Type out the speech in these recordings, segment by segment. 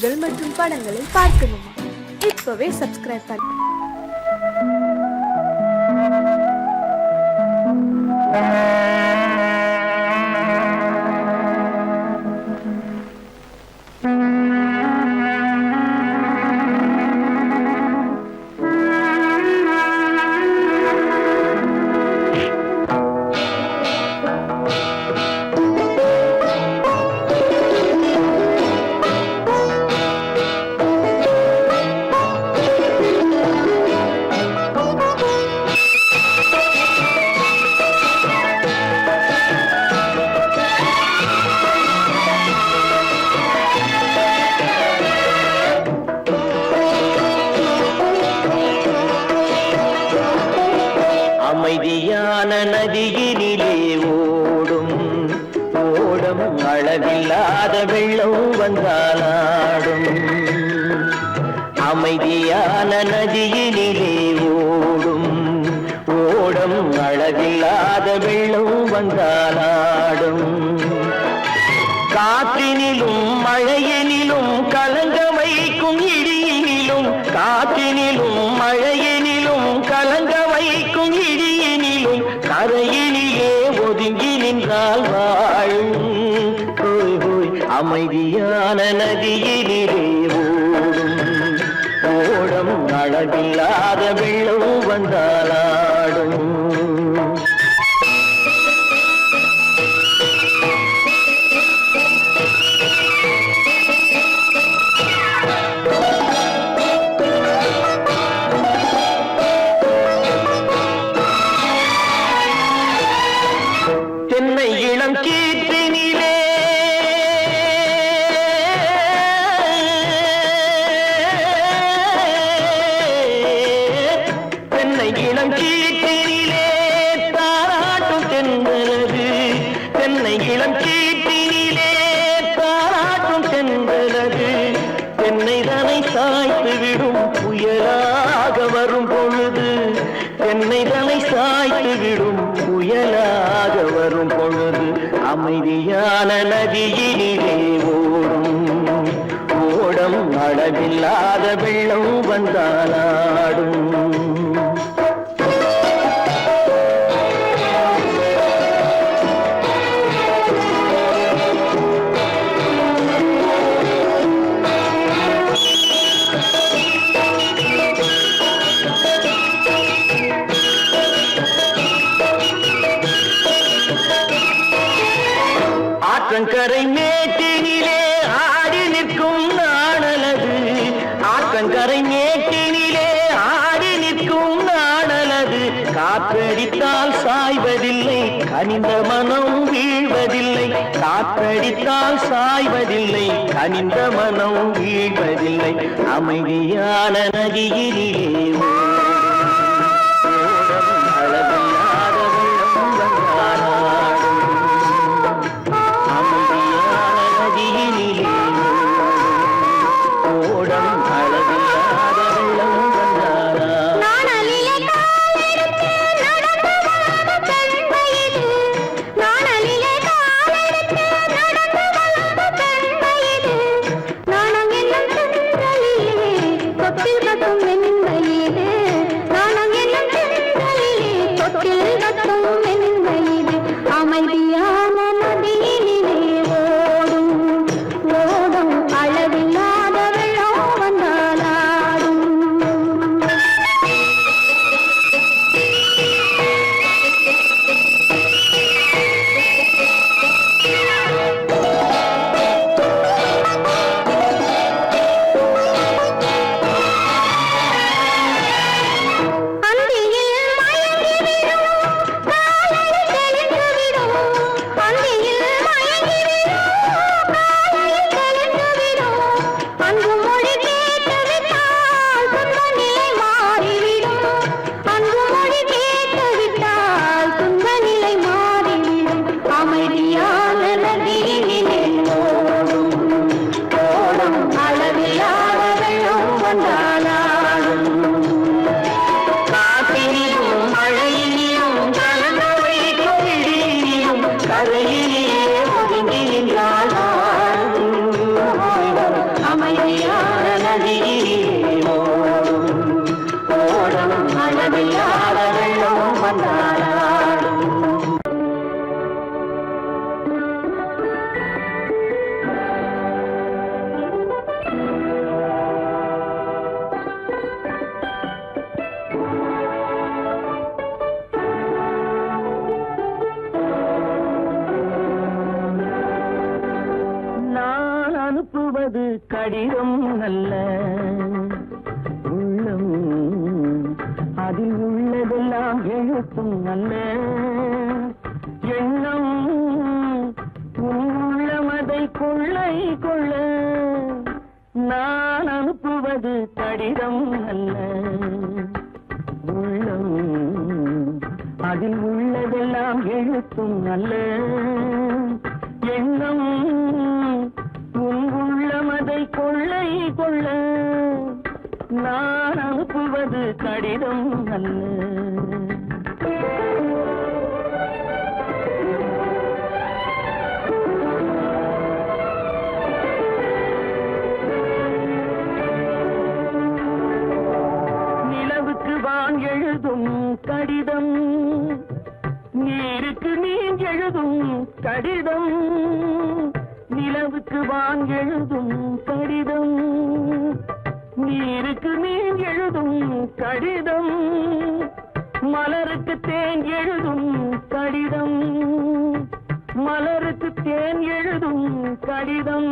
நிகழ்ச்சிகள் மற்றும் படங்களை பார்க்கணுமா? இப்பவே சப்ஸ்கிரைப் பண்ணுங்க. அமைதியான நதியினிலே ஓடும் ஓடம் அளவில்லாத வெள்ளம் வந்தாலாடும். அமைதியான நதியினிலே ஓடும் ஓடம் அளவில்லாத வெள்ளம் வந்தாலாடும். காற்றினிலும் மழையினிலும் கலங்க வைக்கும் இடியினிலும், காற்றினிலும் மழையினிலும் கலங்க வைக்கும் இடியினிலும் கரையினிலே ஒதுங்கி நின்றால் வாழும். ஹோய் ஹோய் அமைதியான நதியினிலே ஓடும் ஓடம் அளவில்லாத வெள்ளம் வந்தாலாடும். தென்னை இளம் கீற்றினிலே தென்னை இளம் கீற்றினிலே தாராட்டும் தென்றலது. தென்னை இளம் கீற்றினிலே தாராட்டும் தென்றலது. தென்னை தனை சாய்த்து விடும் புயலாக வரும் பொழுது, தென்னை தனை சாய்த்து விடும் புயலாக வரும் பொழுது அமைதியான நதியினிலே ஓடும் ஓடம் அளவில்லாத வெள்ளம் வந்தாலாடும். ஆற்றங்கரை மேட்டினிலே ஆடி நிற்கும் நாணலது. ஆற்றங்கரை மேட்டினிலே ஆடி நிற்கும் நாணலது. காற்றடித்தால் சாய்வதில்லை, கனிந்த மனம் வீழ்வதில்லை. காற்றடித்தால் சாய்வதில்லை, கனிந்த மனம் வீழ்வதில்லை. அமைதியான நதியினிலே கரையிலே ஒதுங்கி நின்றாள் அமைதி நதியிலே ஓடும் ஓடும் அளவில்லாத வெள்ளம் வந்தாடும். அனுப்புவது கடிதம் அல்ல உள்ளம், அதில் உள்ளதெல்லாம் எழுத்தும் அல்ல எண்ணம். உள்ளமதை கொள்ளை கொள்ள நான் அனுப்புவது கடிதம் அல்ல உள்ளம், அதில் உள்ளதெல்லாம் எழுத்தும் அல்ல எண்ணம். உள்ளமதை கொள்ளை கொள்ள நான் அனுப்புவது கடிதம் அல்ல. நிலவுக்கு வான் எழுதும் கடிதம், நீருக்கு நீர் எழுதும் கடிதம். நிலவுக்கு வான் எழுதும் கடிதம், நீருக்கு நீர் எழுதும் கடிதம். மலருக்கு தேன் எழுதும் கடிதம், மலருக்கு தேன் எழுதும் கடிதம்.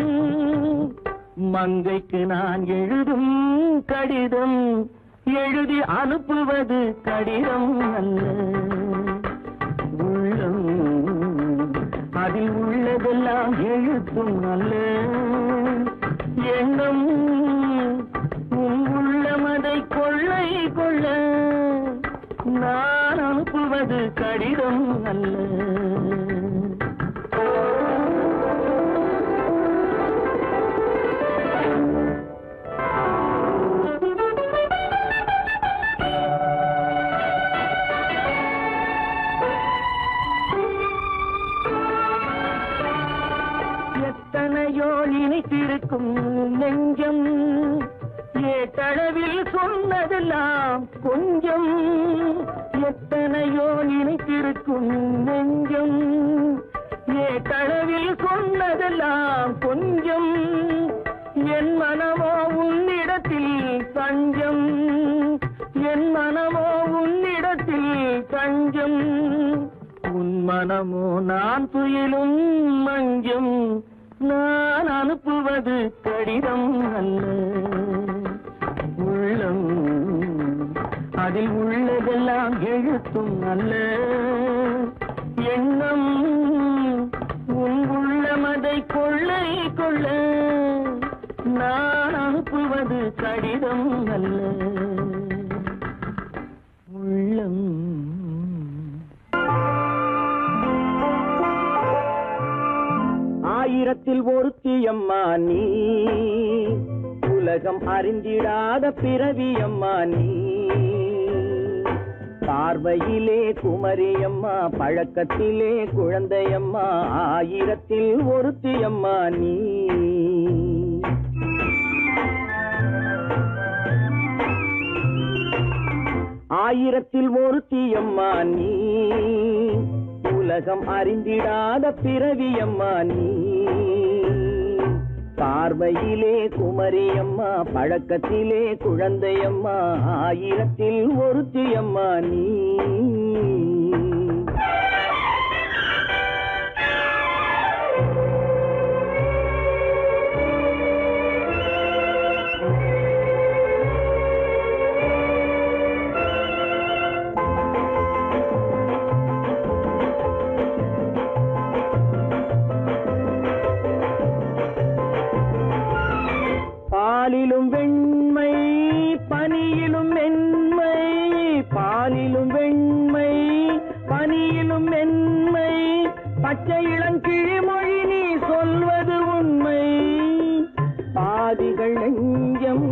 மங்கைக்கு நான் எழுதும் கடிதம், எழுதி அனுப்புவது கடிதம் அல்ல உள்ளம், அதில் உள்ளதெல்லாம் எழுத்தும் அல்ல எண்ணம். உள்ளமதை கொள்ளை கொள்ள நான் அனுப்புவது கடிதம் அல்ல. எத்தனையோ நினைத்திருக்கும் நெஞ்சம், ஏட்டளவில் சொன்னதெல்லாம் கொஞ்சம். எத்தனையோ நினைத்திருக்கும் நெஞ்சம், ஏட்டளவில் சொன்னதெல்லாம் கொஞ்சம். என் மனமோ உன்னிடத்தில் தஞ்சம், என் மனமோ உன்னிடத்தில் தஞ்சம். உன் மனமோ நான் துயிலும் மஞ்சம், நான் அனுப்புவது கடிதம் அல்ல உள்ளம், அதில் உள்ளதெல்லாம் எழுத்தும் அல்ல எண்ணம். உன் உள்ளமதை கொள்ளை கொள்ள நான் அனுப்புவது கடிதம் அல்ல உள்ளம். ஆயிரத்தில் ஒருத்தியம்மா நீ, உலகம் அறிந்திடாத பிறவியம்மா நீ. பார்வையிலே குமரியம்மா, பழக்கத்திலே குழந்தையம்மா, ஆயிரத்தில் ஒருத்தியம்மா நீ. ஆயிரத்தில் ஒருத்தியம்மா நீ, உலகம் அறிந்திடாத பிறவியம்மா நீ. பார்வையிலே குமரியம்மா, பழக்கத்திலே குழந்தையம்மா, ஆயிரத்தில் ஒருத்தியம்மா நீ. பாலிலும் வெண்மை பனியிலும் மென்மை, பாலிலும் வெண்மை பனியிலும் மென்மை, பச்சை இளங்கிழிமொழி நீ சொல்வது உண்மை. பாதிகள் நெஞ்சம்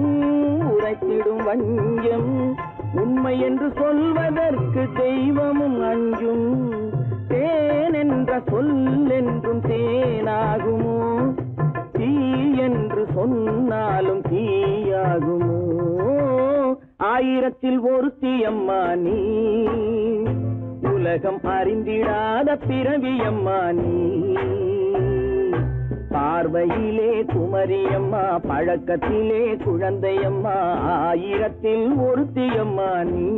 உரைத்திடும் வஞ்சம், உண்மை என்று சொல்வதற்கு தெய்வமும் அஞ்சும். தேன் என்ற சொல் என்றும் தேனாகுமோ, தீ என்று சொன்னாலும் தீயாகுமோ? ஆயிரத்தில் ஒருத்தி அம்மா நீ, உலகம் அறிந்திடாத பிறவியம்மா நீ. பார்வையிலே குமரியம்மா, பழக்கத்திலே குழந்தையம்மா, ஆயிரத்தில் ஒருத்தியம்மா நீ.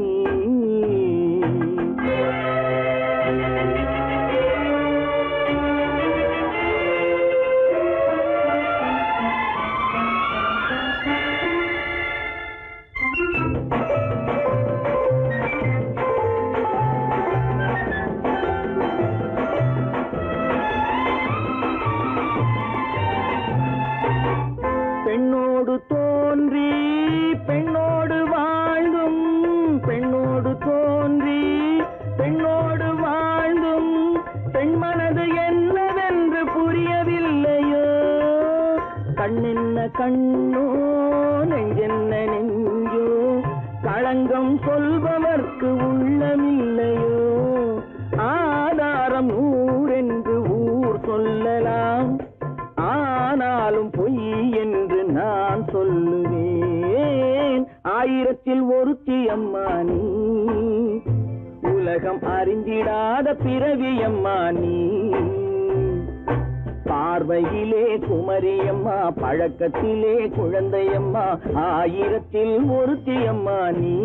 பெண்ணோடு தோன்றி பெண்ணோடு வாழ்ந்தும், பெண்ணோடு தோன்றி பெண்ணோடு வாழ்ந்தும், பெண் மனது என்னவென்று புரியவில்லையோ? கண்ணென்ன கண்ணோ, நெஞ்சென்ன நெஞ்சோ, களங்கம் சொல்பவர்க்கு உள்ளமில்லையோ? ஆதாரம் நூறென்று ஊர் சொல்லலாம், ஆனாலும் பொய் என்று நான் சொல்லுவேன். ஆயிரத்தில் ஒருத்தி அம்மா நீ, உலகம் அறிந்திடாத பிறவியம்மா நீ. பார்வையிலே குமரியம்மா, பழக்கத்திலே குழந்தையம்மா, ஆயிரத்தில் ஒருத்தி அம்மா நீ.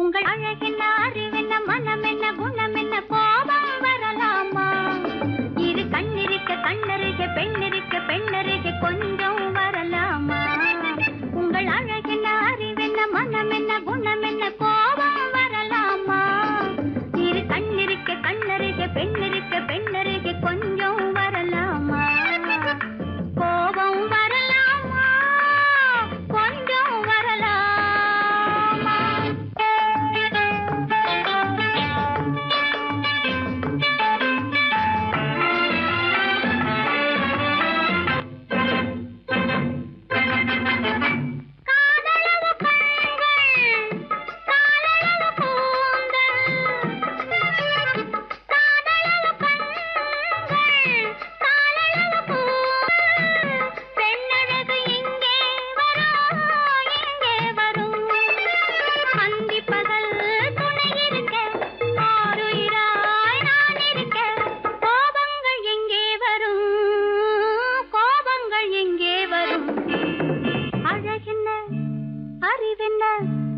உங்கள் அழகென்ன, அறிவென்ன, மனமென்ன, குணமென்ன, கோபம் வரலாமா? இரு கண்ணிருக்க கண்ணருக, பெண்ணிருக்க பெண்ணருக, கொஞ்சம் வரலாமா? உங்கள் அழகென்ன, அறிவென்ன, மனமென்ன, குணமென்ன, கோபம் வரலாமா? இரு கண்ணிருக்க கண்ணருக, பெண்ணிருக்க பெண்ணருக, கொஞ்சம் வரலாமா? கோபம் வரலாமா? கொஞ்சம் வரலாமா?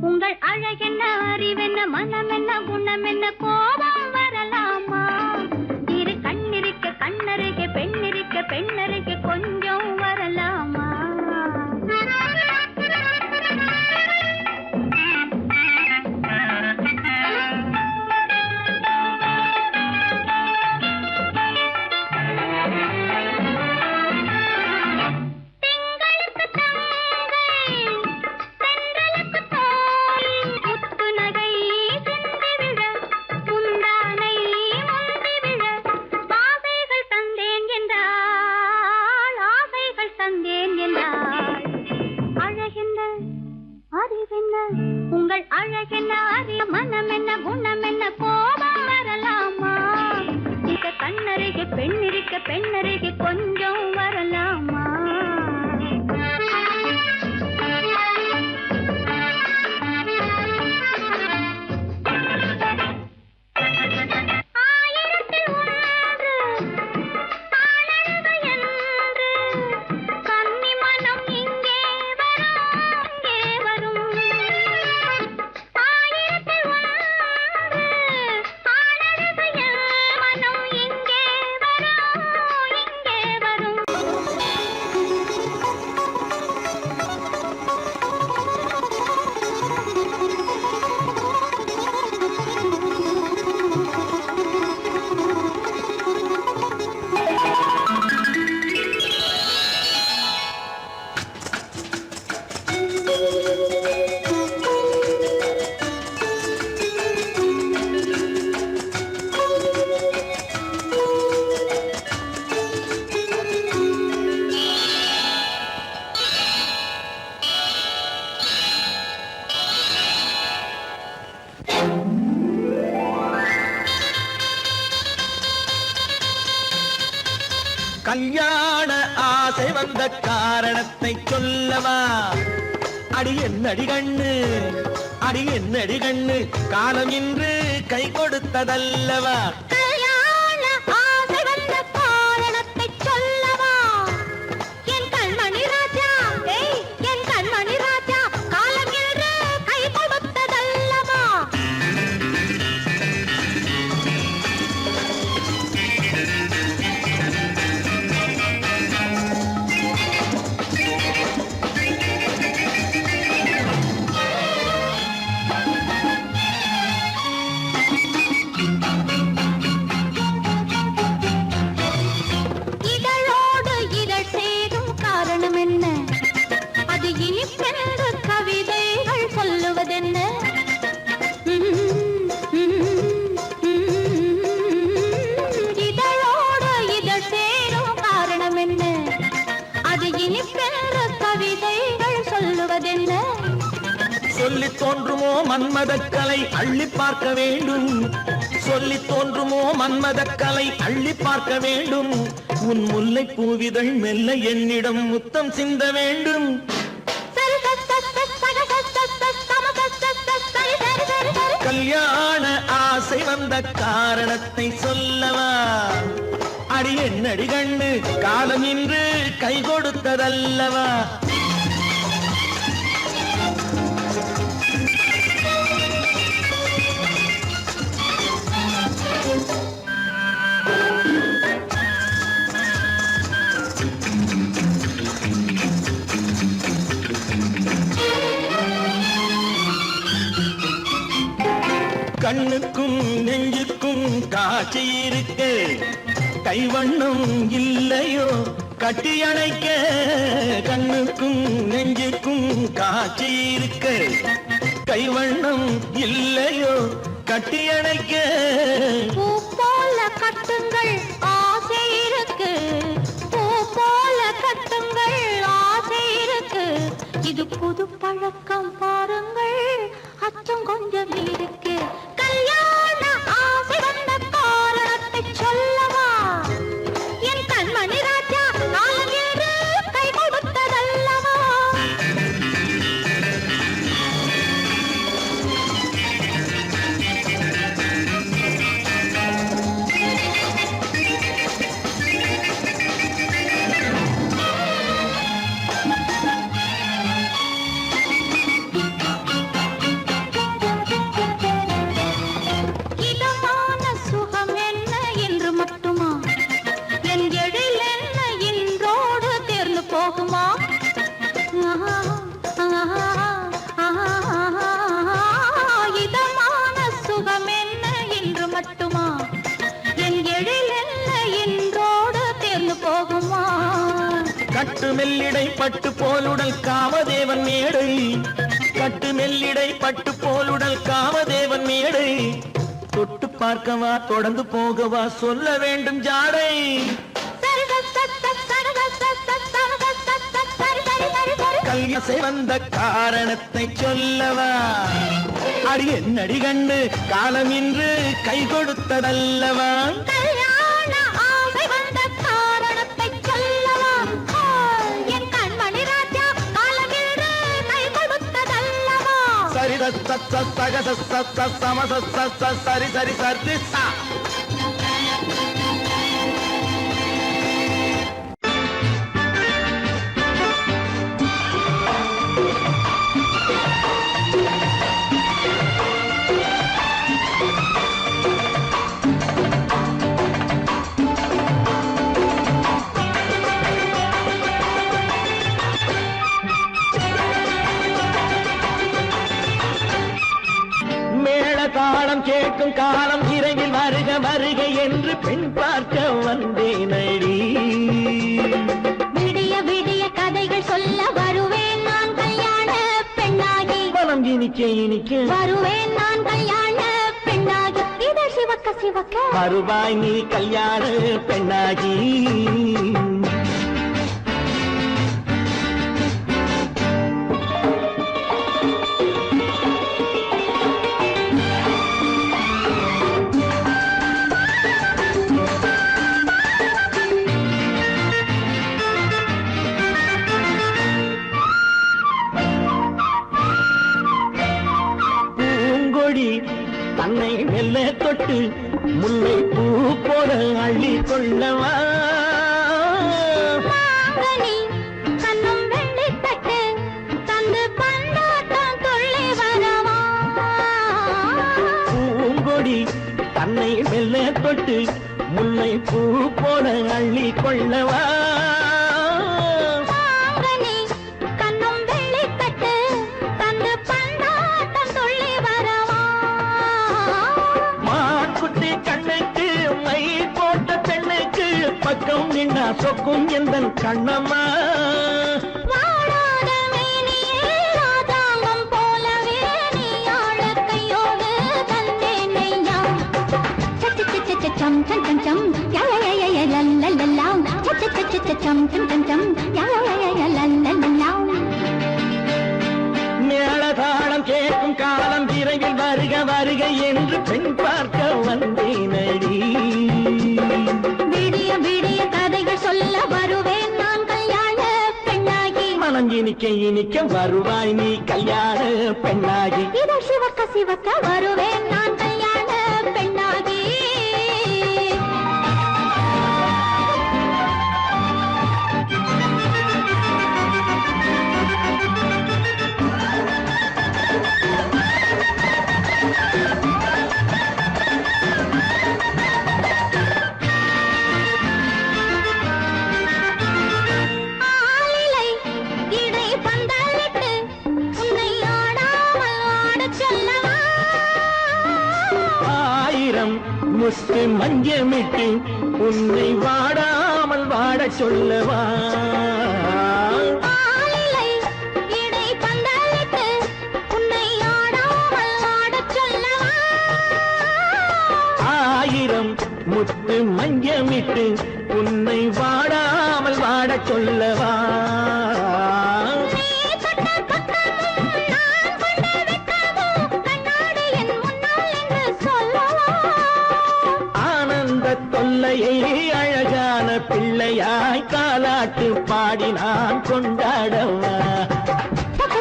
உங்கள் அழகென்ன, அறிவென்ன, மனமென்ன, குணமென்ன, கோபம் வரலாமா? இரு கண்ணிருக்க கண்ணருக, பெண்ணிருக்க பெண்ணருக, கொஞ்சம் வரலாமா? உங்கள் அழகென்ன, அறிய, மனமென்ன, குணமென்ன, கோபம் வரலாமா? இத கண்ணருக பெண்ணிருக்க பெண்ணருக, கொஞ்சம் வரலாமா? வரும் வந்த காரணத்தை சொல்லவா? அடி என்னடி கண்ணு, அடி என்னடி கண்ணு, காலம் இன்று கை கொடுத்ததல்லவா? கல்யாண ஆசை வந்த காரணத்தை சொல்லவா? என் கண்மணி ராஜா, என் கண்மணி ராஜா, காலம் இன்று கை கொடுத்ததல்லவா? இதழோடு இதழ் சேரும் காரணம் என்ன? அது இனிப்பென்று கவிதைகள் சொல்லுவதென்ன? இதழோடு இதழ் சேரும் காரணம் என்ன? அது இனிப்பென்று கவிதைகள் சொல்லுவதென்ன? சொல்லி தோன்றுமோ மன்மதக்கலை அள்ளி பார்க்க வேண்டும், சொல்லி தோன்றுமோ மன்மதக்கலை அள்ளி பார்க்க வேண்டும். உன் முல்லை பூவிதழ் மெல்ல என்னிடம் முத்தம் சிந்த வேண்டும். கல்யாண ஆசை வந்த காரணத்தை சொல்லவா? அடி என்னடி கண்ணு, காலம் இன்று கை கொடுத்ததல்லவா? கண்ணுக்கும் நெஞ்சுக்கும் காட்சி இருக்கு, கைவண்ணம் இல்லையோ கட்டி அணைக்க? கண்ணுக்கும் நெஞ்சுக்கும் காட்சி இருக்கு, கைவண்ணம் இல்லையோ கட்டி அணைக்க? பூ போல கட்டுங்கள் ஆசை இருக்கு, பூ போல கட்டுங்கள் ஆசை இருக்கு. இது புது பழக்கம் பாருங்கள், அச்சம் கொஞ்சம் இருக்கு. கல்யாண ஆசை வந்த காரணத்தை சொல்லவா? என் கண்மணி ராஜா, காலம் இன்று கை கொடுத்ததல்லவா? இதமான சுகம் என்ன என்று மட்டுமா? என் எழில் என்ன இன்றோடு தேர்ந்து போகுமா? இதமான சுகம் என்ன என்று மட்டுமா? என் எழில் என்ன இன்றோடு தேர்ந்து போகுமா? கட்டு மெல்லிடை பட்டு போலுடல் காமதேவன் மேடை, கட்டு மெல்லிடை பட்டு போலுடல் காமதேவன் மேடை. தொட்டு பார்க்கவா தொடர்ந்து போகவா சொல்ல வேண்டும் ஜாடை? கல்யாணம் வந்த காரணத்தை சொல்லவா? அடி என்னடி கண்டு, காலம் இன்று கை கொடுத்ததல்லவா? கல்யாண ஆசை வந்த காரணத்தை சொல்லவா? என் கண்மணி ராஜா, காலம் இன்று கை கொடுத்ததல்லவா? சரி சக சம சரி சரி சரி சா. தாளம் கேட்கும் காலம் இரவில் வருக வருக என்று பெண் பார்க்க வந்தேனடி. விடிய விடிய கதைகள் சொல்ல வருவேன் நான் கல்யாண பெண்ணாகி. மனம் இனிக்க இனிக்க வருவேன் நான் கல்யாண பெண்ணாகி. இதழ் சிவக்க சிவக்க வருவாய் நீ கல்யாண பெண்ணாகி. தன்னை மெல்ல தொட்டு முல்லை பூ போல அள்ளி கொள்ளவா கண்ணும் வெள்ளி தட்டு தந்து பந்தாட்டம் துள்ளி வரவா பூங்கொடி தன்னை மெல்ல தொட்டு முல்லை பூ போல அள்ளி கொள்ளவா கண்ணும் வெள்ளி தட்டு தந்து பந்தாட்டம் துள்ளி வரவா மாக்குட்டி கண்ணுக்கு மை போட்ட பெண்ணுக்கு பக்கம் நின்னா சொக்கும் எந்தன் கண்ணம்மா வாடாத மேனியே ராதாங்கம் போலவே நீ ஆழ கையோடு தந்தேனையா சம் சம் சம் சம் யா யா யா யா லல்லல்லா சம் சம் சம் சம் யா யா யா லல்லல்லா மேளதாளம் கேட்கும் காலம் விரைவில் வருக வருக என்று பெண் பார்க்க வந்தேனடி விடிய விடிய கதைகள் சொல்ல வருவேன் நான் கல்யாண பெண்ணாகி மனம் இனிக்க இனிக்க வருவாய் நீ கல்யாண பெண்ணாகி இதோ சிவக்க சிவக்க வருவேன் நான் கல்யாண பெண்ணாகி ஆலிலை இடை பந்தலிட்டு உன்னை ஆடாமல் ஆடச் சொல்லவா ஆயிரம் முத்து மஞ்சமிட்டு உன்னை வாடாமல் வாடச் சொல்லவா ஆலிலை இடை பந்தலிட்டு உன்னை ஆடாமல் ஆடச் சொல்லவா ஆயிரம் முத்து மஞ்சமிட்டு உன்னை வாடாமல் வாடச் சொல்லவா நீ தொட்ட பக்கமும் நான் கொண்ட வெட்கமும் கண்ணாடி என் முன்னால் என்று சொல்லவா ஆனந்த தொல்லையை அழகான பிள்ளையாய் காலாட்டு பாடி நான் கொண்டாடவா சம்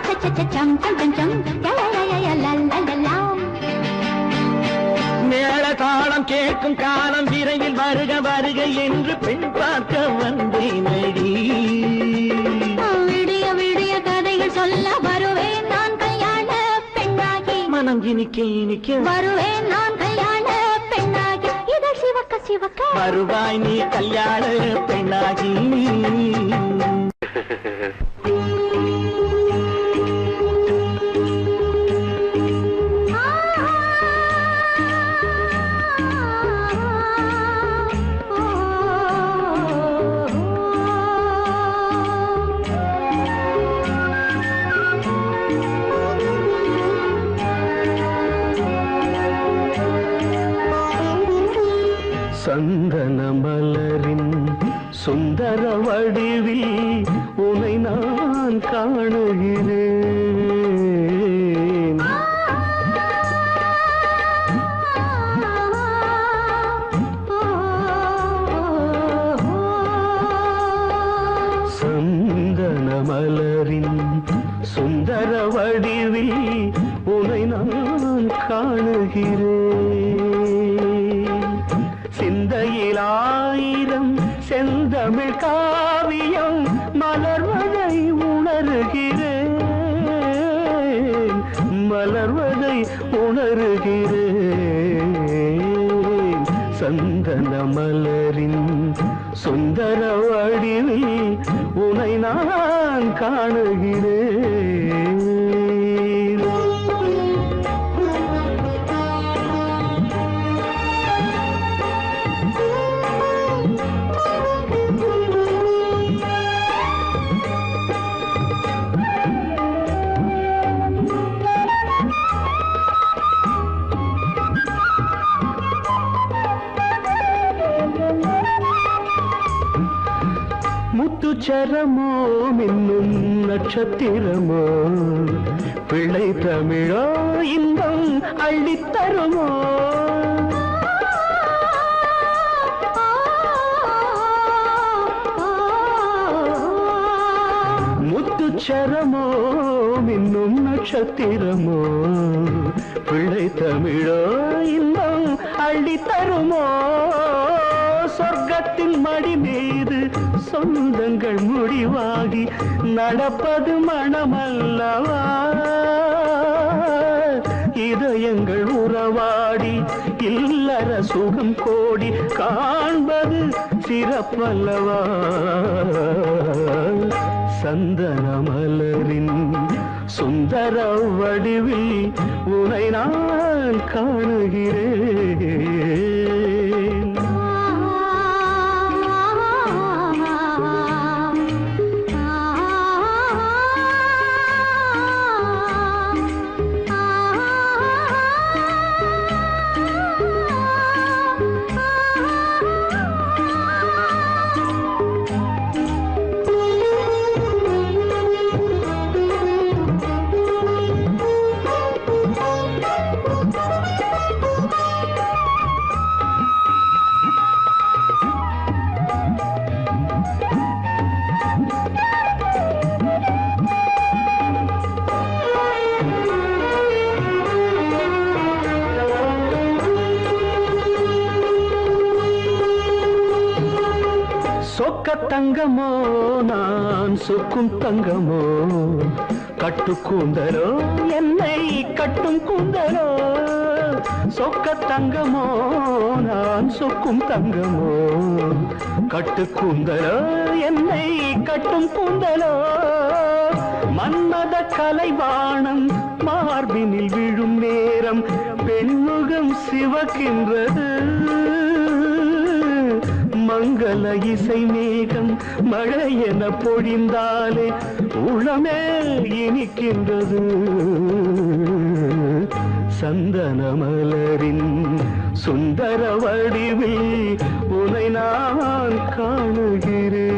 சம் சம் சம் யா யா யா லல்லல்லா மேளதாளம் கேட்கும் காலம் விரைவில் வருக வருக என்று பெண் பார்க்க வந்தேனடி விடிய விடிய கதைகள் சொல்ல வருவேன் நான் கல்யாண பெண்ணாகி மனம் இனிக்க இனிக்க வருவேன் நான் கல்யாண பெண்ணாகி இதழ் சிவக்க சிவக்க வருவாய் நீ கல்யாண பெண்ணாகி சந்தன மலரின் சுந்தர வடிவில் உனை நான் காணுகிறேன் சந்தன மலரின் சுந்தர வடிவில் உனை நான் காணுகிறேன் சிந்தையில் ஆயிரம் செந்தமிழ் காவியம் மலர்வதை உணர்கிறேன் மலர்வதை உணர்கிறேன் சந்தன மலரின் சுந்தர வடிவில் உனை நான் காணுகிறேன் முத்துச்சரமோ மின்னும் நட்சத்திரமோ பிள்ளை தமிழோ இன்பம் அள்ளித்தருமோ முத்துச்சரமோ மின்னும் நட்சத்திரமோ பிள்ளை தமிழோ இன்பம் அள்ளி தருமோ சொர்க்கத்தின் மடி மீது சொந்தங்கள் முடிவாகி நடப்பது மனமல்லவா இதயங்கள் உறவாடி இல்லற சுகம் கோடி காண்பது சிறப்பல்லவா சந்தன மலரின் சுந்தர வடிவில் உனை நான் காணுகிறேன் சொக்க தங்கமோ நான் சொக்கும் தங்கமோ கட்டு கூந்தலோ என்னை கட்டும் கூந்தலோ சொக்க தங்கமோ நான் சொக்கும் தங்கமோ கட்டு கூந்தலோ என்னை கட்டும் கூந்தலோ மன்மத கலைவாணம் மார்பினில் விழும் நேரம் பெண்முகம் சிவக்கின்றது மங்கள இசை மேகம் மழை என பொழிந்தாலே உளமே இனிக்கின்றது சந்தன மலரின் சுந்தர வடிவில் உனை நான் காணுகிறேன்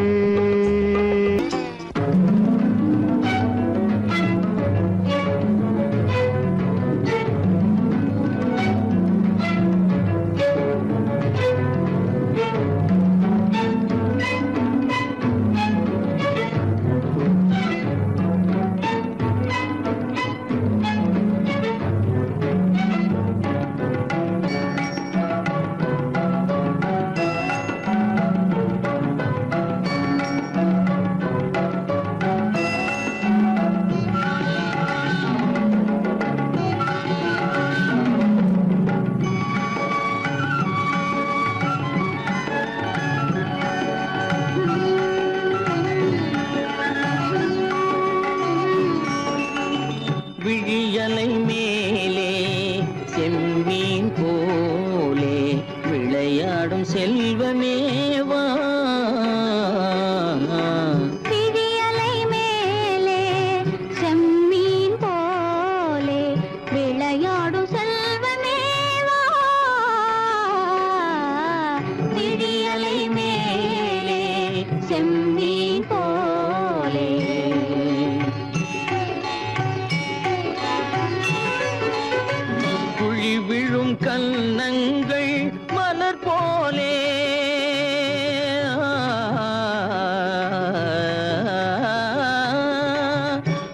விழியலை மேலே செம்மீன் போலே விளையாடும் செல்வமேவா விழியலை மேலே செம்மீன் போலே விளையாடும் செல்வமேவா விழியலை மேலே செம்மீன் போலே குழி விழும் கன்னங்கள் மலர் போலே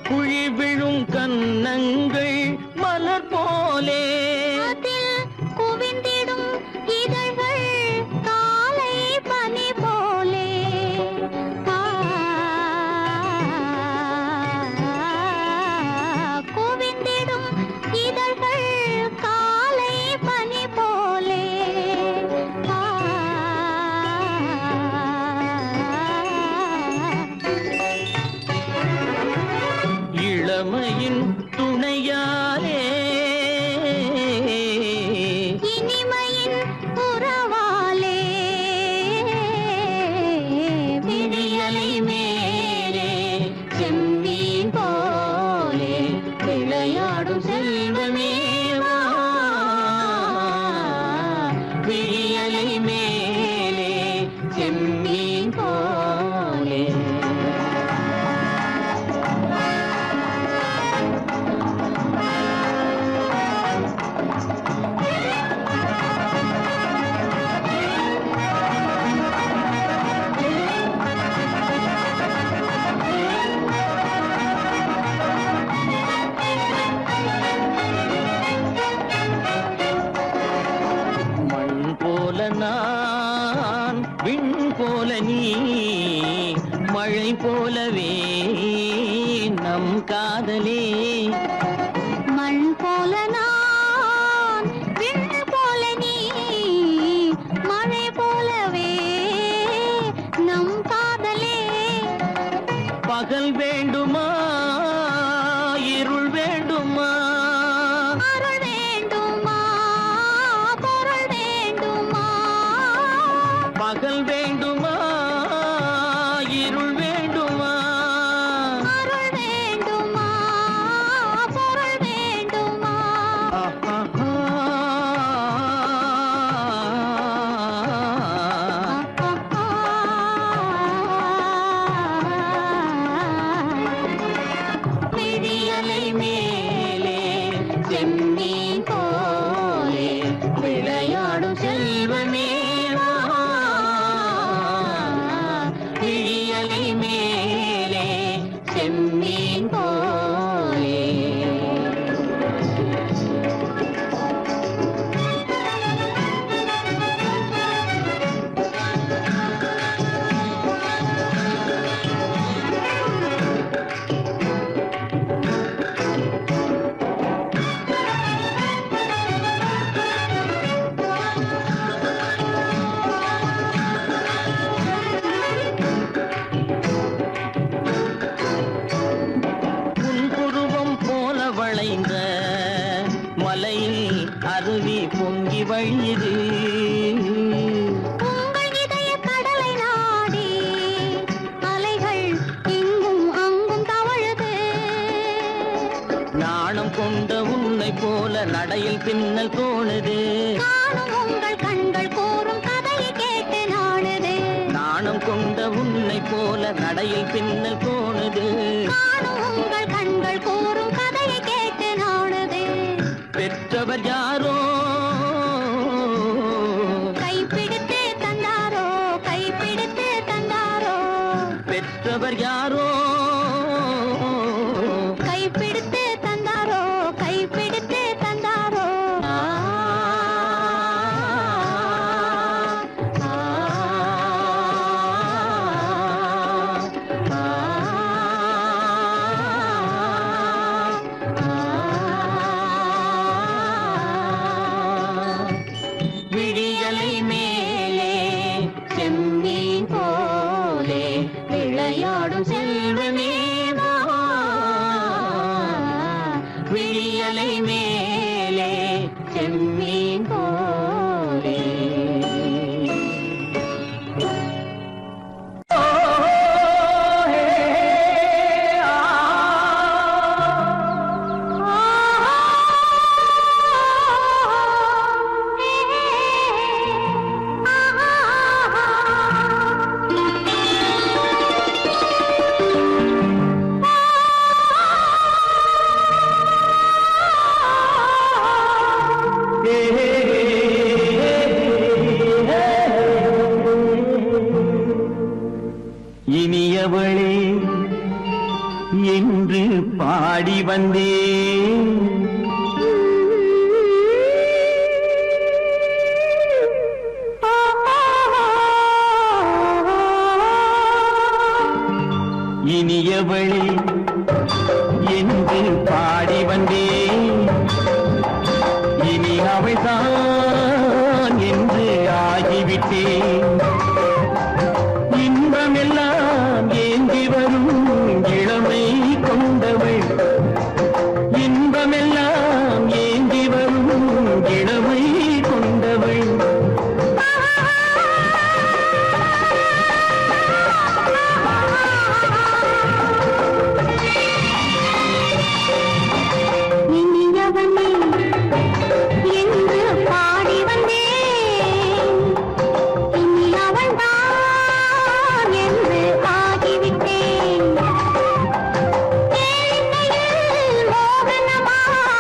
குழி விழும் கன்னங்கள் மலர் போலே அதில் குவிந்திடும் இதழ்கள் காலை பனி போலே குவிந்திடும் இதழ்கள் காலை பனி போலே இளமையின் துணையாலே இனிமையின் உறவாலே விழியலை மேலே செம்மீன் போலே விளையாடும் செல்வமேவா விழியலை மேலே செம்மீன் போலே காதலே மண் போல நான் விண் போல நீ மழை போலவே நம் காதலே பகல் வேண்டுமா இருள் வேண்டுமா அருள் வேண்டுமா பொருள் வேண்டுமா பகல் வேண்டுமா இருள் வேண்டுமா அருள் வேண்டுமா பொருள் வேண்டுமா விடியலை மேலே செம்மீன் போலே விளையாடும் செல்வமே வா. விடியலை மேலே செம்மீன் போலே புன்புருவம் போல வளைந்த மலையில் அருவி பொங்கி வழியுது உங்கள் இதய கடலை நாடி அலைகள் இங்கும் அங்கும் தவழுது நாணம் கொண்ட உன்னை போல நடையில் பின்னல் தோணுது காணும் உங்கள் கண்கள் கூறும் கதையை கேட்டு நாடுது நாணம் கொண்ட உன்னை போல நடையில் பின்னல் தோணுது காணும் உங்கள் கண்கள் கூறும் கதையை கேட்டு நாடுது பெற்றவர் யாரோ கைப்பிடித்து தந்தாரோ கைப்பிடித்து தந்தாரோ பெற்றவர் யாரோ கைப்பிடித்து தந்தாரோ கைப்பிடித்து தந்தாரோ ஆ, ஆ, ஆ, விடியலை மேலே செம்மீன் போலே விளையாடும் செல்வமே வா. விடியலை மேலே செம்மீன் போலே இனியவளே என்று பாடி வந்தேன் இனியவளே என்று பாடி வந்தேன் இனி அவள்தான் என்று ஆகிவிட்டேன் இன்பமெல்லாம் ஏந்தி வரும் இளமை கொண்டவள் இன்பமெல்லாம் ஏந்தி வரும் இளமை கொண்டவள் இனியவனே என்று பாடி வந்தேன் இனி அவள்தான் என்று ஆகிவிட்டேன் கேளிக்கையில் மோகனமாய்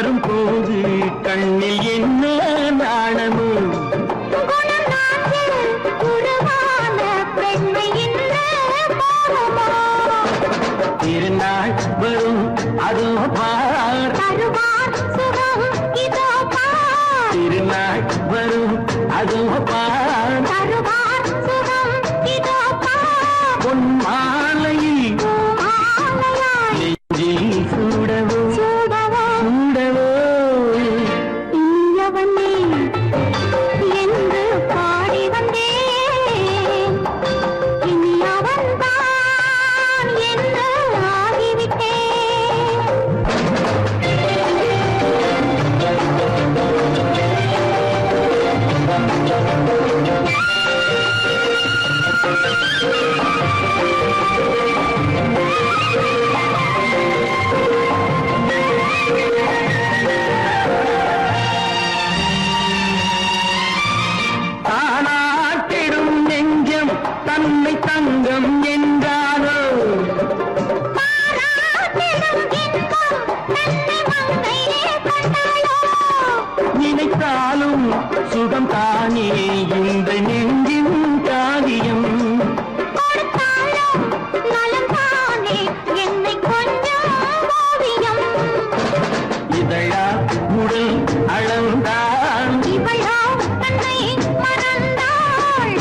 வரும்போது கண்ணில் என்ன நாணமோ திருநாள் வரும் அதோ பார் திருநாள் வரும் அதோ பார் பொன் மாலையில் நெஞ்சில் சூடவோ சூடவோ என்று பாடி வந்தேன் இனி அவன்தான் என்று ஆகிவிட்டேன் தானாட்டிடும் நெஞ்சம் தன்னை தங்கம் என்றாரோ நினைத்தாலும் சுகம் தானே இந்த நெஞ்சின் காரியம் இதழா உடல் அளந்தான்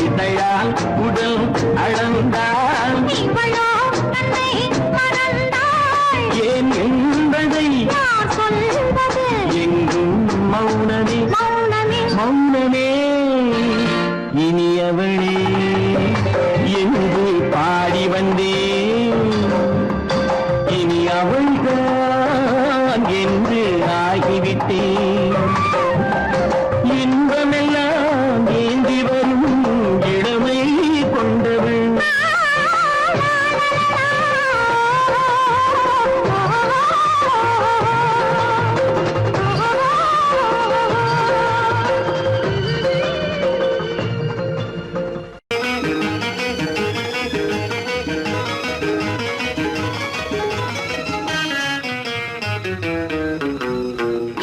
இதழால் உடல் அளந்தான் ஏன் என்பதை எங்கும் மௌனமே மௌனமே இனியவளே என்று பாடி வந்தேன் இனி அவள்தான் என்று ஆகிவிட்டேன் இன்பமெல்லாம் ஏந்தி வரும் இளமை கொண்டவள்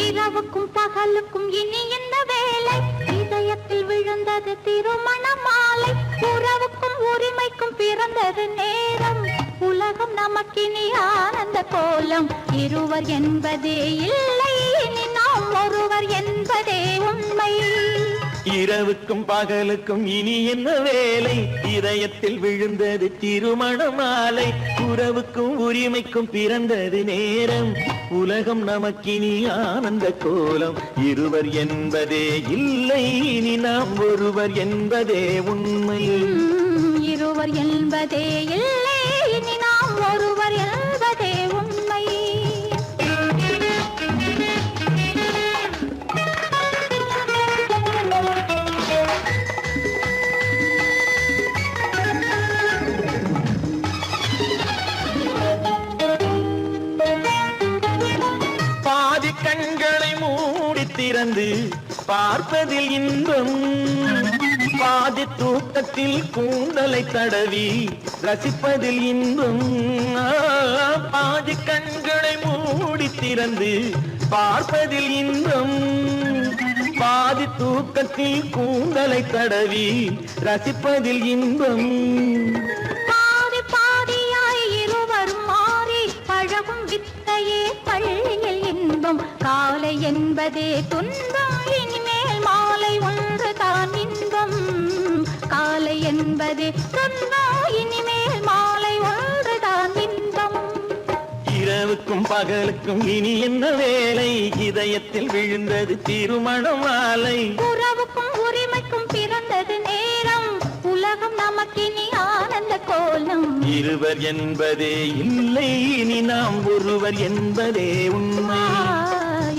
இரவுக்கும் பகலுக்கும் இனி என்ன வேலை இதயத்தில் விழுந்தது திருமண மாலை உறவுக்கும் உரிமைக்கும் பிறந்தது நேரம் உலகம் நமக்கினி ஆனந்த கோலம் இருவர் என்பதே இல்லை இனி நாம் ஒருவர் என்பதே உண்மை இரவுக்கும் பகலுக்கும் இனி என்ன வேலை இதயத்தில் விழுந்தது திருமண மாலை உறவுக்கும் உரிமைக்கும் பிறந்தது நேரம் உலகம் நமக்கினி ஆனந்த கோலம் இருவர் என்பதே இல்லை இனி நாம் ஒருவர் என்பதே உண்மை இருவர் என்பதே இல்லை இனி நாம் ஒருவர் என்பதே உண்மை பாதி கண்களை மூடி திறந்து பார்ப்பதில் இன்பம் பாதி தூக்கத்தில் கூந்தலை தடவி ரசிப்பதில் இன்பம் பாதி கண்களை மூடி திறந்து பார்ப்பதில் இன்பம் பாதி தூக்கத்தில் கூந்தலை தடவி ரசிப்பதில் இன்பம் பாதி பாதியாய் இருவரும் மாறி பழகும் வித்தையே பள்ளியில் இன்பம் காலை என்பதே துன்பம் இனிமேல் மாலை ஒன்று தான் இன்பம் காலை என்பதே துன்பம் இனிமேல் மாலை ஒன்று தான் இன்பம் இரவுக்கும் பகலுக்கும் இனி என்ன வேலை இதயத்தில் விழுந்தது திருமண மாலை உறவுக்கும் உரிமைக்கும் பிறந்தது நேரம் உலகம் நமக்கினி ஆனந்த கோலம் இருவர் என்பதே இல்லை இனி நாம் ஒருவர் என்பதே உண்மை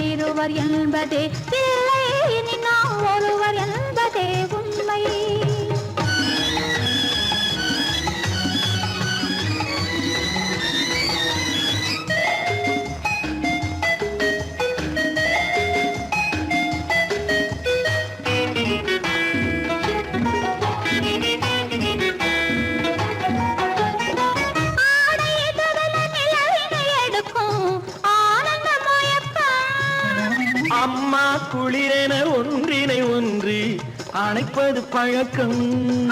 இருவர் என்பதே இல்லை இனி நாம் ஒருவர் என்பதே உண்மை ஆடை எதிரில நிலவினை எடுக்கும் ஆனந்த மயக்கம் அணைப்பது பழக்கம்.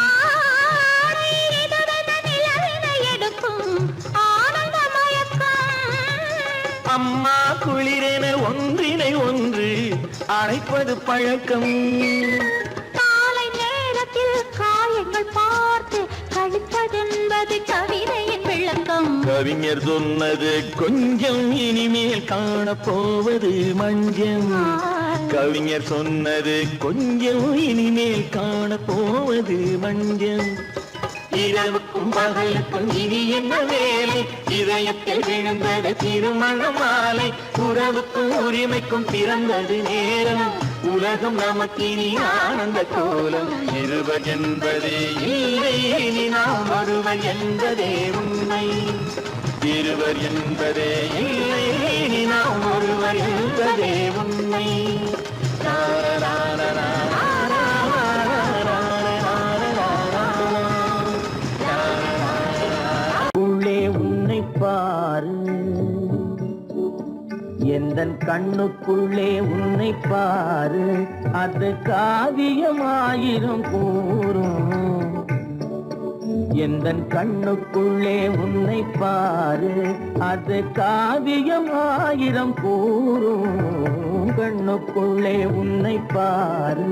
ஆடை இதுவென நிலவினை எடுக்கும் ஆனந்த மயக்கம். அம்மா குளிரென ஒன்றினை ஒன்று அணைப்பது பழக்கம். காலை நேரத்தில் காயங்கள் பார்த்து கழிப்பதென்பது கவிதையின் விளக்கம். கவிஞர் சொன்னது கொஞ்சம், இனிமேல் காணப்போவது மஞ்சம். கவிஞர் சொன்னது கொஞ்சம், இனிமேல் காணப்போவது மஞ்சம். இரவுக்கும் பகலுக்கும் இனி என்ன வேலை, இதயத்தில் விழுந்தது திருமண மாலை. உறவுக்கும் உரிமைக்கும் பிறந்தது நேரம், உலகம் நமக்கினி ஆனந்த கோலம். இருவர் என்பதே இல்லை, இனி நாம் ஒருவர் என்பதே உண்மை. இருவர் என்பதே இல்லை, இனி நாம் ஒருவர் என்பதே உண்மை. உள்ளே உன்னை பாரு, எந்தன் கண்ணுக்குள்ளே உன்னை பாரு, அது காவியமாயிரம் கூறும். எந்தன் கண்ணுக்குள்ளே உன்னை பாரு, அது காவியமாயிரம் கூறும். கண்ணுக்குள்ளே உன்னை பாரு.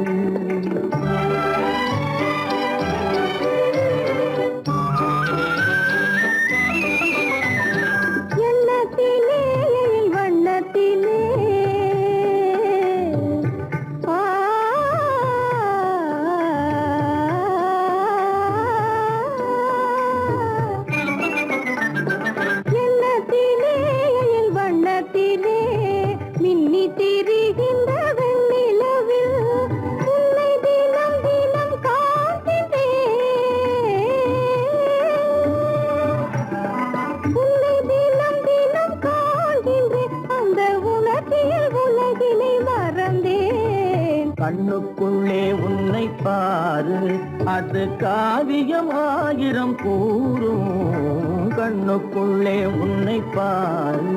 கண்ணுக்குள்ளே உன்னை பாரு, அது காவியமாயிரம் கூறும். கண்ணுக்குள்ளே உன்னை பாரு.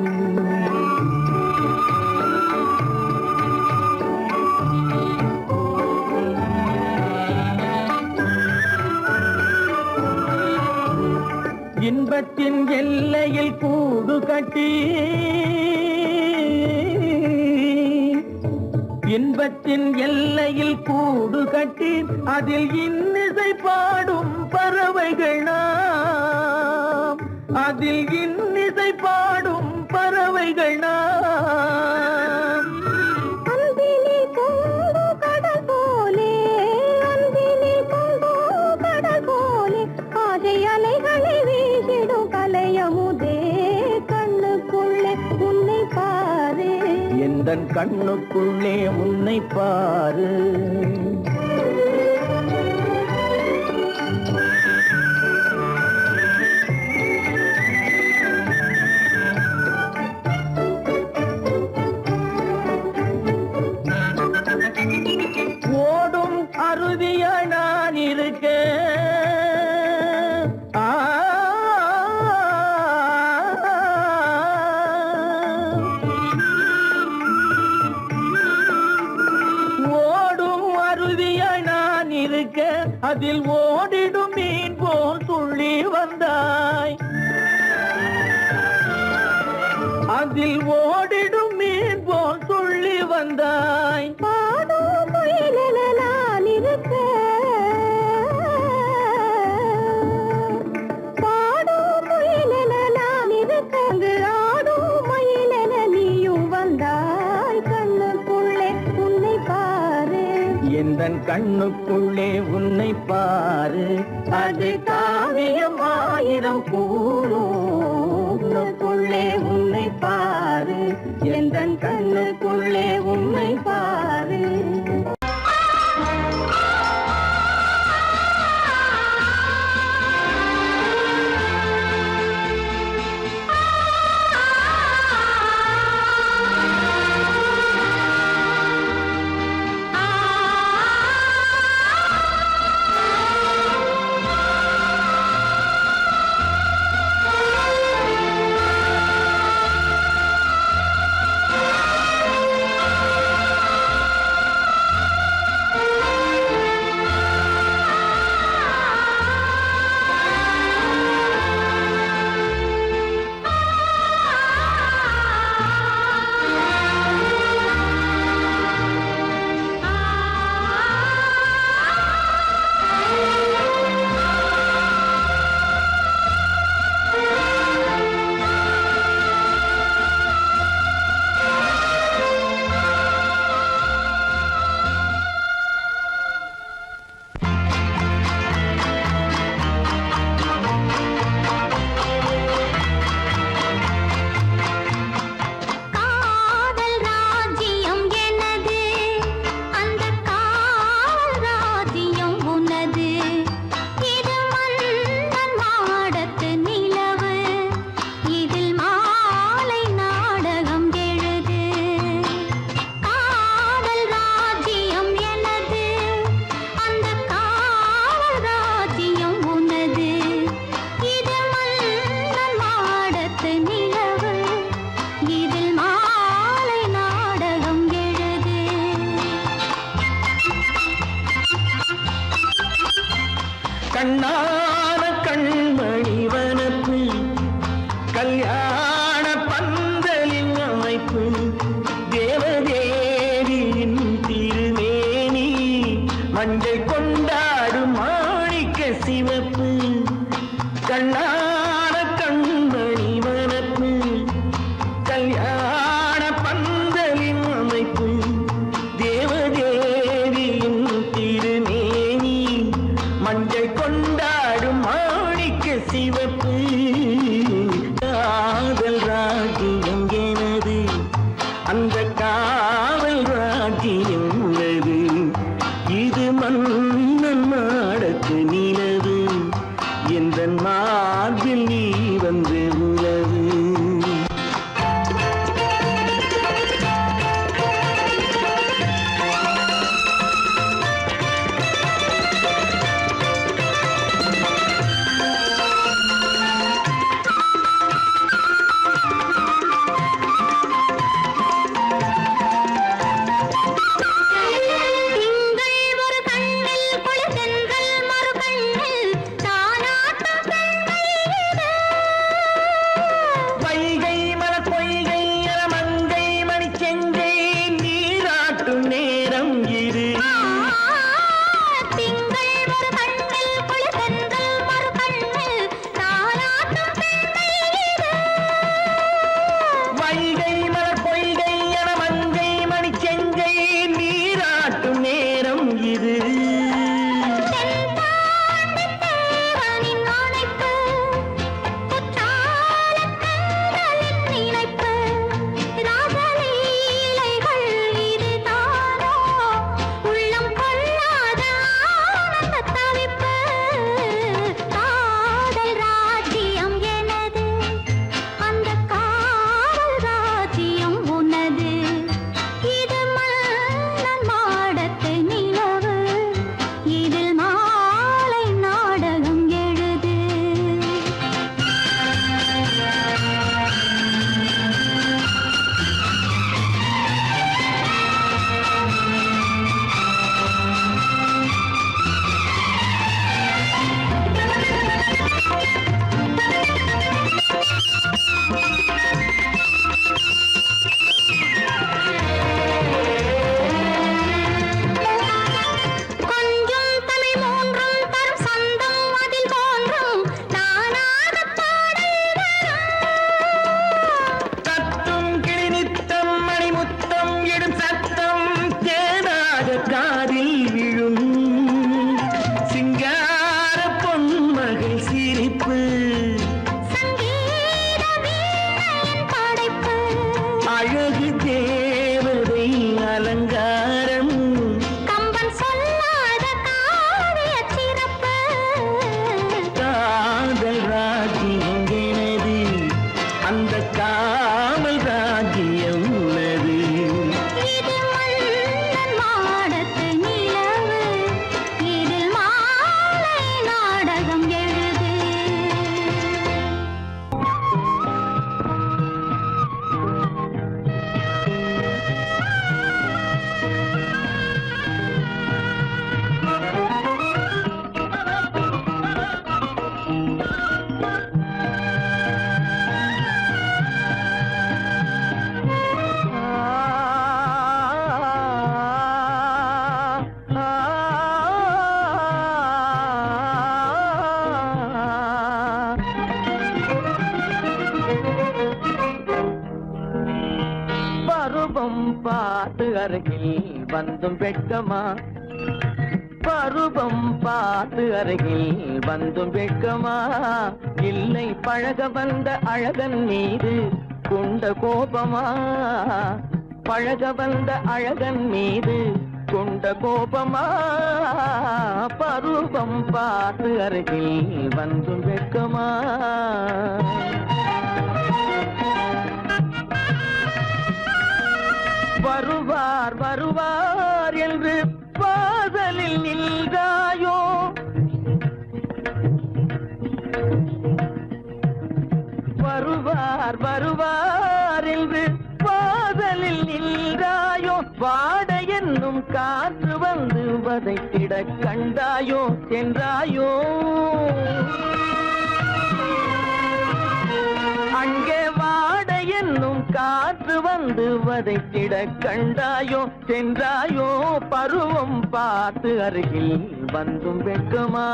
இன்பத்தின் எல்லையில் கூடு கட்டி, இன்பத்தின் எல்லையில் கூடு கட்டி, அதில் இன்னிசை பாடும் பறவைகள் நாம். அதில் இன்னிசை பாடும் பறவைகள் நாம். அன்பிலே பொங்கு கடல் போலே, அன்பிலே பொங்கு கடல் போலே, ஆசை அலைகளை வீசிடும் கலையமுதே. கண்ணுக்குள்ளே உன்னை பாரு, எந்தன் கண்ணுக்குள்ளே உன்னை பாரு. ஓடும் அருவிய நான் இருக்க, அதில் ஓடிடும் மீன் போல் துள்ளி வந்தாய். அதில் ஓடிடும் மீன் போல் துள்ளி வந்தாய். பாடும் முயலென நான் இருக்க, பாடும் முயலென நான் இருக்க, அங்கு ஆடும் மயிலென நீயும் வந்தாய். கண்ணுக்குள்ளே உன்னை பாரு, எந்தன் கண்ணுக்குள்ளே உன்னை பாரு, அது காவியம் ஆயிரம் கூறுக்குள்ளே உன்னை பாரு. எந்தன் கண்ணுக்குள்ளே உன்னை பாரு. கண்ணான கண்மணி வனப்பு கல்யாண பந்தலின் அமைப்பு தேவதேவியின் திருமேனி மஞ்சள் கொண்டாடும் மாணிக்க சிவப்பு காதல் ராஜ்யம் எனது அந்த காவல் ராஜ்யம் உள்ளது இது மன்னன் மாடத்து நிலவு எந்த மார்பில் நீ வந்து உலவு பார்த்து அருகில் வந்தும் வெட்கமா பருவம் பார்த்து அருகில் வந்தும் வெட்கமா இல்லை பழக வந்த அழகன் மீது கொண்ட கோபமா பழக வந்த அழகன் மீது கொண்ட கோபமா பருவம் பார்த்து அருகில் வந்தும் வெட்கமா வருவார் வருவார் என்று வாசலில் நின்றாயோ வருவார் வருவார் என்று வாசலில் நின்றாயோ வாட என்னும் காற்று வந்து வதைத்திட கண்டாயோ சென்றாயோ அங்கே வாட என்னும் காற்று வந்து வதைத்திட கண்டாயோ சென்றாயோ பருவம் பார்த்து அருகில் வந்தும் வெட்கமா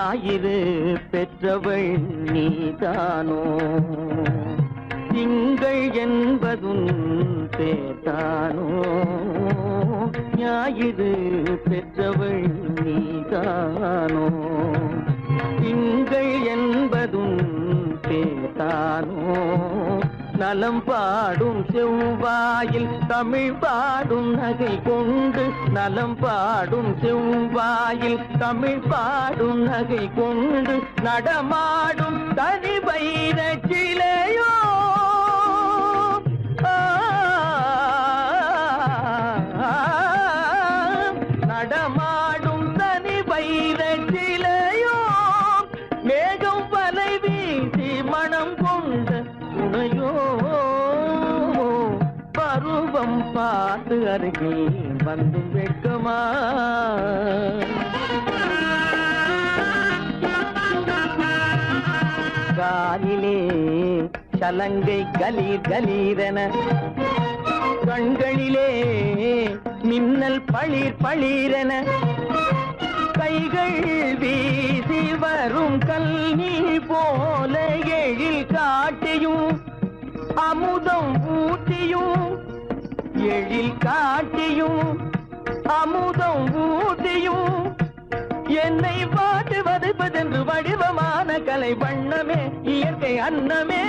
ஞாயிறு பெற்றவள் நீதானோ திங்கள் என்பதும் பேதானோ ஞாயிறு பெற்றவள் நீதானோ திங்கள் என்பதும் பேதானோ நலம் பாடும் செவ்வாயில் தமிழ் பாடும் நகை கொண்டு நலம் பாடும் செவ்வாயில் தமிழ் பாடும் நகை கொண்டு நடமாடும் தனி வைர சிலையோ நடமாடும் தனி வைர சிலையோ மேகம் வலை வீசி மனம் கொண்ட துணையோ பருவம் பார்த்து அருகில் வந்து வெட்கமா காலிலே சலங்கை கலீர் கலீரென கண்களிலே மின்னல் பளிர் பளிரென கைகள் வீசி வரும் கல்வி போல எழில் காட்டியும் அமுதம் ஊட்டியும் எழில் காட்டியும் அமுதம் ஊட்டியும் என்னை பாட்டு வதைப்பதென்று வடிவமான கலை வண்ணமே இயற்கை அன்னமே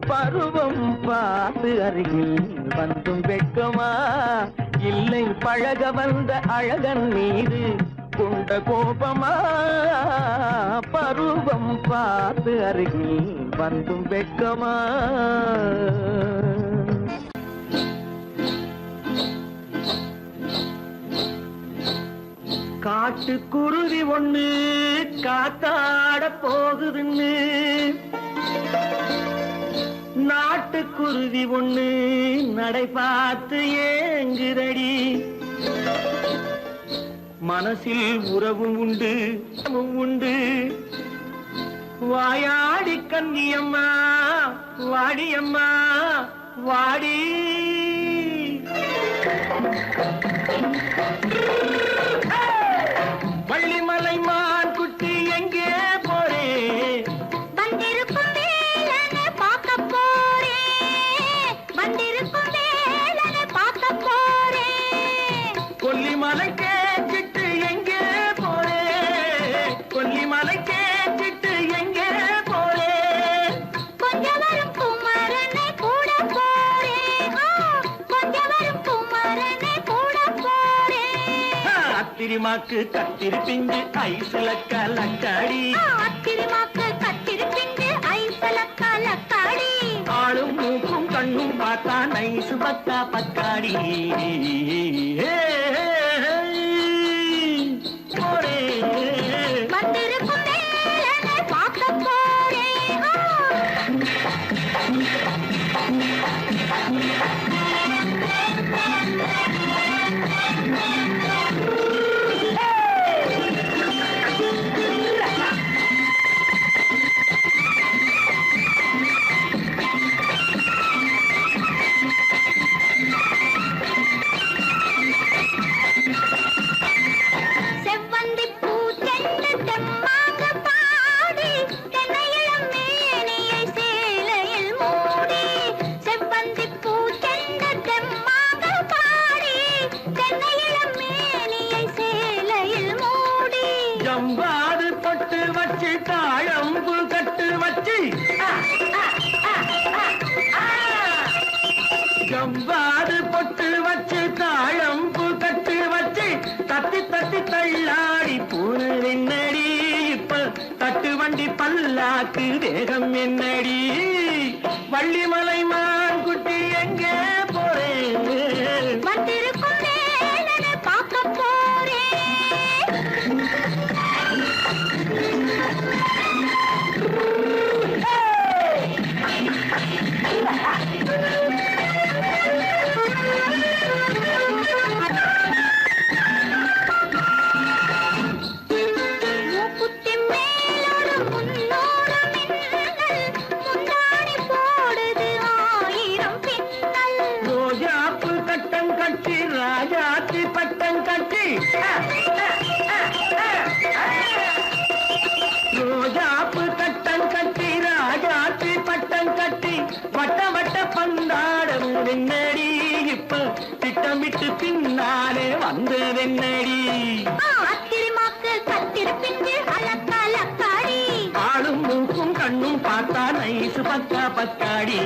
பருவம் பார்த்து அருகில் வந்தும் வெட்கமா இல்லை பழக வந்த அழகன் மீது கொண்ட கோபமா பருவம் பார்த்து அருகில் வந்தும் வெட்கமா காட்டு குருவி ஒண்ணு காத்தாட போகுதுன்னு நாட்டுக்குருவி ஒண்ணு நடை பார்த்து ஏங்குதடி மனசில் உறவும் உண்டு உண்டு வாயாடி கன்னியம்மா வாடியம்மா வாடி வள்ளிமலை மான் குட்டி எங்கே போறே வந்திருக்கும் வேலனை பார்க்க போறேன் வந்திருக்கும் வேலனை பார்க்க போறேன் கொல்லிமலை கேச்சிட்டு எங்கே போறே கொல்லிமலை கேச்சிட்டு எங்கே போறே கொஞ்சம் வரும் குமரனை கூட போறேன் கொஞ்சம் வரும் குமரனை கூட போறேன் அத்திரிமாக்கு கத்திரி பிஞ்சு ஐசுல கலக்காடி அத்திரிமாக்கு கத்திரி பிஞ்சு ஐசல கலக்காடி ஆளும் மூக்கும் கண்ணும் பார்த்தா நைசு பக்கா பக்காடி போரே வந்திருக்கும் வேலனை பார்க்க போறேன் செவ்வந்தி பூச்செண்டு தெம்மாக பாடி தென்னையிளம் மேனியை சேலையில் மூடி செவ்வந்தி பூச்செண்டு தெம்மாக பாடி தென்னையிளம் மேனியை சேலையில் மூடி ஜம்பாது பொட்டு வச்சு தாழம்பு கட்டு வச்சு ஜம்பாது பொட்டு வச்சு தாழம்பு கட்டு வச்சு தட்டி தட்டி தள்ளாடி பூரு என்னடி இப்ப தட்டு வண்டி பல்லாக்கு வேகம் என்னடி வள்ளிமலை மான் குட்டி எங்கே போறேன் வந்திருக்கும் வேலனை பார்க்க போறேன் மூக்குத்தி மேலோடு முன்னோடு மின்னல் முந்தாடி போடுது ஆயிரம் பின்னல் ரோஜாப்பு கட்டம் கட்டி ராஜாத்தி பட்டம் கட்டி பின்னாலே வந்ததென்னடி அத்திரிமாக்கு கத்திருப்பின்று அலக்காடி ஆளும் மூக்கும் கண்ணும் பார்த்தா நைசு பக்கா பக்காடி